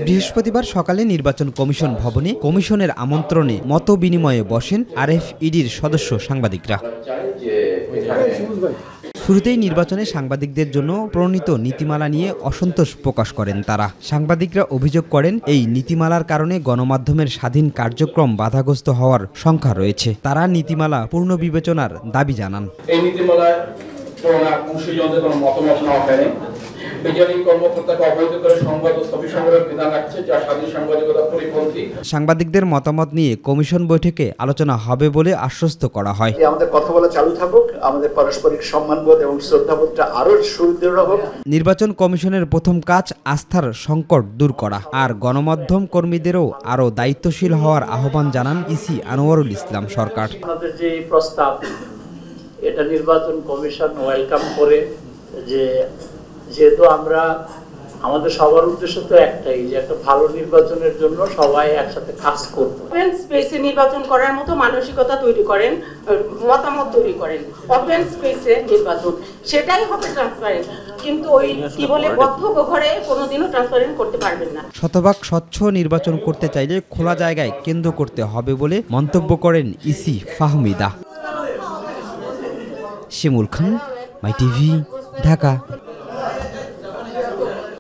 বৃহস্পতিবার সকালে নির্বাচন কমিশন ভবনে কমিশনের আমন্ত্রণে মত বিনিময়ে বসেন আরএফইডির সদস্য সাংবাদিকরা। শুরুতেই নির্বাচনে সাংবাদিকদের জন্য প্রণীত নীতিমালা নিয়ে অসন্তোষ প্রকাশ করেন তারা। সাংবাদিকরা অভিযোগ করেন, এই নীতিমালার কারণে গণমাধ্যমের স্বাধীন কার্যক্রম বাধাগ্রস্ত হওয়ার সংখ্যা রয়েছে। তারা নীতিমালা পুনর্বিবেচনার দাবি জানান। এই নীতিমালায় কোনো মতামত না হয়, বিচারিক কর্মকর্তাকে অবহিত করে সংবাদ ও ছবি সংগ্রহের বিধান রাখছে, যা স্বাধীন সাংবাদিকতার পরিপন্থী। সাংবাদিকদের মতামত নিয়ে কমিশন বৈঠকে আলোচনা হবে বলে আশ্বস্ত করা হয়। আমাদের কথা বলা চালু থাকুক, আমাদের পারস্পরিক সম্মানবোধ এবং শ্রদ্ধাবোধটা আরো সুদৃঢ় হোক। নির্বাচন কমিশনের প্রথম কাজ আস্থার সংকট দূর করা, আর গণমাধ্যম কর্মীদেরও আরও দায়িত্বশীল হওয়ার আহ্বান জানান ইসি আনোয়ারুল ইসলাম সরকার। আমাদের যে প্রস্তাব, এটা নির্বাচন কমিশন ওয়েলকাম করে, যেহেতু আমাদের সবার উদ্দেশ্য তো একটাই, যে একটা ভালো নির্বাচনের জন্য সবাই একসাথে কাজ করব। ওপেন স্পেসে নির্বাচন করার মতো মানসিকতা তৈরি করেন, মতামত তৈরি করেন। ওপেন স্পেসে নির্বাচন, সেটাই হবে ট্রান্সপারেন্ট। কিন্তু ওই কি বলে বদ্ধ ঘরে কোনোদিনও ট্রান্সপারেন্ট করতে পারবেন না। শতভাগ স্বচ্ছ নির্বাচন করতে চাইলে খোলা জায়গায় কেন্দ্র করতে হবে বলে মন্তব্য করেন ইসি ফাহমিদা। শিমুল খান, মাই টিভি, ঢাকা।